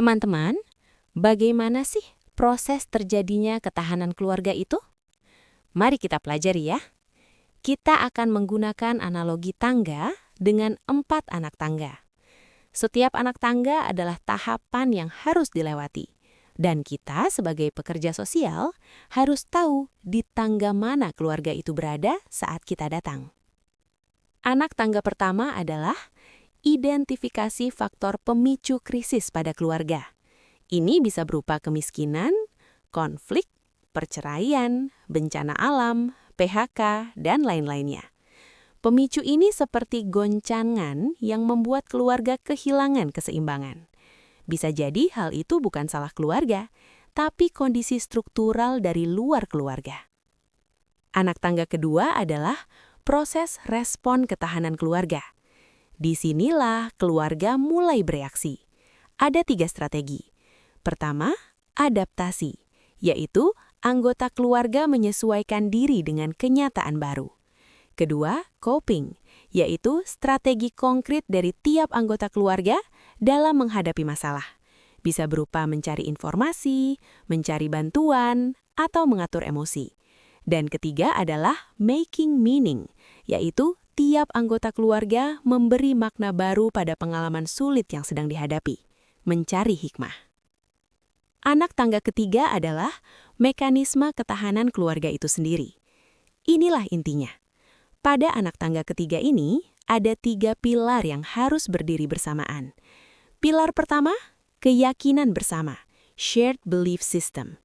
Teman-teman, bagaimana sih proses terjadinya ketahanan keluarga itu? Mari kita pelajari ya. Kita akan menggunakan analogi tangga dengan 4 anak tangga. Setiap anak tangga adalah tahapan yang harus dilewati. Dan kita sebagai pekerja sosial harus tahu di tangga mana keluarga itu berada saat kita datang. Anak tangga pertama adalah identifikasi faktor pemicu krisis pada keluarga. Ini bisa berupa kemiskinan, konflik, perceraian, bencana alam, PHK, dan lain-lainnya. Pemicu ini seperti goncangan yang membuat keluarga kehilangan keseimbangan. Bisa jadi hal itu bukan salah keluarga, tapi kondisi struktural dari luar keluarga. Anak tangga kedua adalah proses respon ketahanan keluarga. Disinilah keluarga mulai bereaksi. Ada 3 strategi. Pertama, adaptasi, yaitu anggota keluarga menyesuaikan diri dengan kenyataan baru. Kedua, coping, yaitu strategi konkret dari tiap anggota keluarga dalam menghadapi masalah. Bisa berupa mencari informasi, mencari bantuan, atau mengatur emosi. Dan ketiga adalah making meaning, yaitu tiap anggota keluarga memberi makna baru pada pengalaman sulit yang sedang dihadapi, mencari hikmah. Anak tangga ketiga adalah mekanisme ketahanan keluarga itu sendiri. Inilah intinya. Pada anak tangga ketiga ini, ada 3 pilar yang harus berdiri bersamaan. Pilar pertama, keyakinan bersama, shared belief system.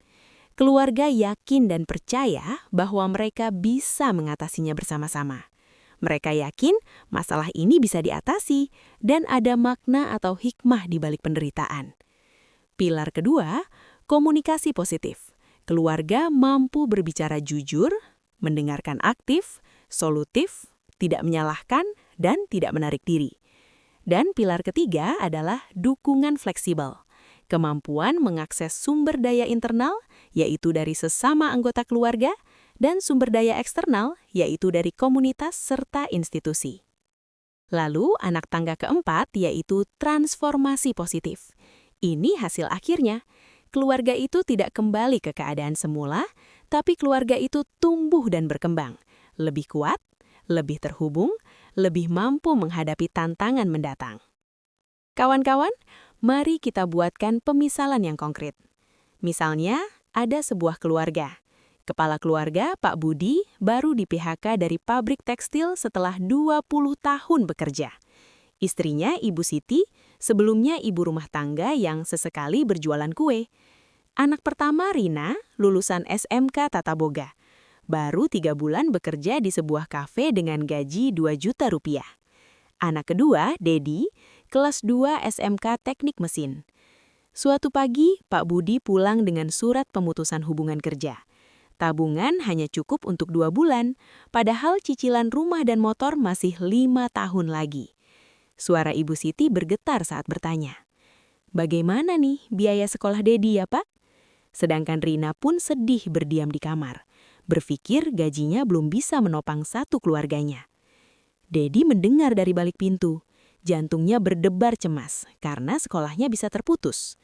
Keluarga yakin dan percaya bahwa mereka bisa mengatasinya bersama-sama. Mereka yakin masalah ini bisa diatasi dan ada makna atau hikmah di balik penderitaan. Pilar kedua, komunikasi positif. Keluarga mampu berbicara jujur, mendengarkan aktif, solutif, tidak menyalahkan, dan tidak menarik diri. Dan pilar ketiga adalah dukungan fleksibel. Kemampuan mengakses sumber daya internal, yaitu dari sesama anggota keluarga, dan sumber daya eksternal, yaitu dari komunitas serta institusi. Lalu, anak tangga keempat, yaitu transformasi positif. Ini hasil akhirnya. Keluarga itu tidak kembali ke keadaan semula, tapi keluarga itu tumbuh dan berkembang. Lebih kuat, lebih terhubung, lebih mampu menghadapi tantangan mendatang. Kawan-kawan, mari kita buatkan pemisalan yang konkret. Misalnya, ada sebuah keluarga. Kepala keluarga, Pak Budi, baru di PHK dari pabrik tekstil setelah 20 tahun bekerja. Istrinya, Ibu Siti, sebelumnya ibu rumah tangga yang sesekali berjualan kue. Anak pertama, Rina, lulusan SMK Tata Boga. Baru 3 bulan bekerja di sebuah kafe dengan gaji 2 juta rupiah. Anak kedua, Dedi, kelas 2 SMK Teknik Mesin. Suatu pagi, Pak Budi pulang dengan surat pemutusan hubungan kerja. Tabungan hanya cukup untuk 2 bulan, padahal cicilan rumah dan motor masih 5 tahun lagi. Suara Ibu Siti bergetar saat bertanya, "Bagaimana nih biaya sekolah Dedi ya, Pak?" Sedangkan Rina pun sedih berdiam di kamar, berpikir gajinya belum bisa menopang satu keluarganya. Dedi mendengar dari balik pintu. Jantungnya berdebar cemas karena sekolahnya bisa terputus.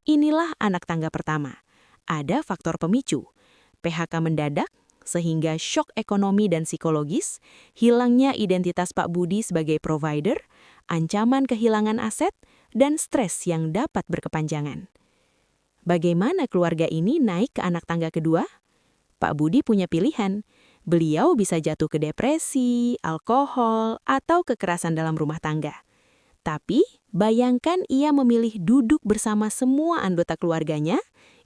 Inilah anak tangga pertama. Ada faktor pemicu. PHK mendadak, sehingga syok ekonomi dan psikologis, hilangnya identitas Pak Budi sebagai provider, ancaman kehilangan aset, dan stres yang dapat berkepanjangan. Bagaimana keluarga ini naik ke anak tangga kedua? Pak Budi punya pilihan. Beliau bisa jatuh ke depresi, alkohol, atau kekerasan dalam rumah tangga. Tapi, bayangkan ia memilih duduk bersama semua anggota keluarganya,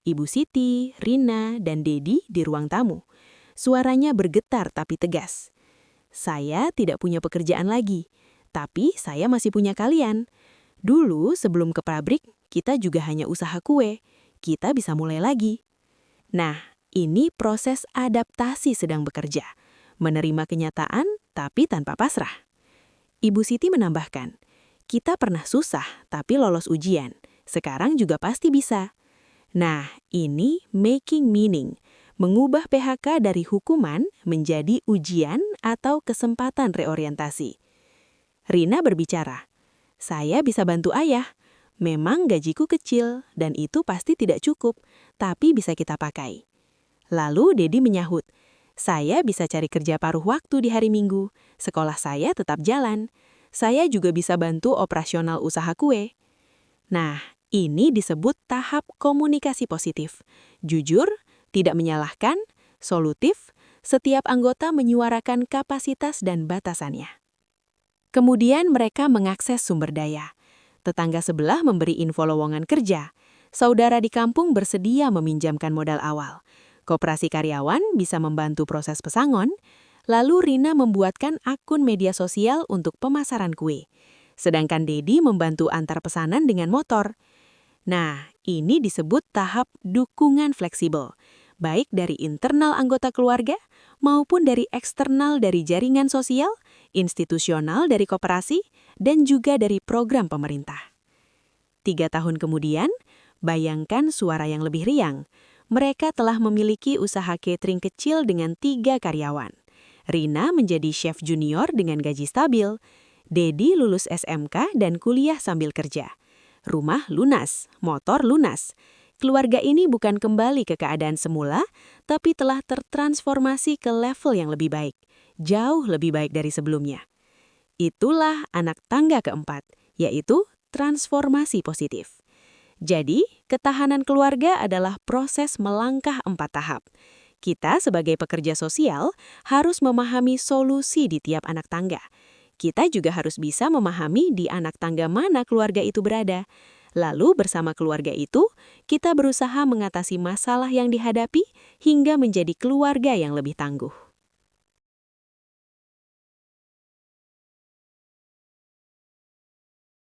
Ibu Siti, Rina, dan Dedi di ruang tamu. Suaranya bergetar tapi tegas. "Saya tidak punya pekerjaan lagi, tapi saya masih punya kalian. Dulu sebelum ke pabrik, kita juga hanya usaha kue. Kita bisa mulai lagi." Nah, ini proses adaptasi sedang bekerja. Menerima kenyataan, tapi tanpa pasrah. Ibu Siti menambahkan, "Kita pernah susah, tapi lolos ujian. Sekarang juga pasti bisa." Nah, ini making meaning. Mengubah PHK dari hukuman menjadi ujian atau kesempatan reorientasi. Rina berbicara, "Saya bisa bantu ayah. Memang gajiku kecil, dan itu pasti tidak cukup, tapi bisa kita pakai. Lalu Dedi menyahut, saya bisa cari kerja paruh waktu di hari Minggu, sekolah saya tetap jalan. Saya juga bisa bantu operasional usaha kue. Nah, ini disebut tahap komunikasi positif. Jujur, tidak menyalahkan, solutif, setiap anggota menyuarakan kapasitas dan batasannya. Kemudian mereka mengakses sumber daya. Tetangga sebelah memberi info lowongan kerja. Saudara di kampung bersedia meminjamkan modal awal. Koperasi karyawan bisa membantu proses pesangon. Lalu Rina membuatkan akun media sosial untuk pemasaran kue. Sedangkan Dedi membantu antar pesanan dengan motor. Nah, ini disebut tahap dukungan fleksibel. Baik dari internal anggota keluarga maupun dari eksternal dari jaringan sosial, institusional dari koperasi, dan juga dari program pemerintah. 3 tahun kemudian, bayangkan suara yang lebih riang. Mereka telah memiliki usaha catering kecil dengan 3 karyawan. Rina menjadi chef junior dengan gaji stabil. Dedi lulus SMK dan kuliah sambil kerja. Rumah lunas, motor lunas. Keluarga ini bukan kembali ke keadaan semula, tapi telah tertransformasi ke level yang lebih baik. Jauh lebih baik dari sebelumnya. Itulah anak tangga keempat, yaitu transformasi positif. Jadi, ketahanan keluarga adalah proses melangkah 4 tahap. Kita sebagai pekerja sosial harus memahami solusi di tiap anak tangga. Kita juga harus bisa memahami di anak tangga mana keluarga itu berada. Lalu bersama keluarga itu, kita berusaha mengatasi masalah yang dihadapi hingga menjadi keluarga yang lebih tangguh.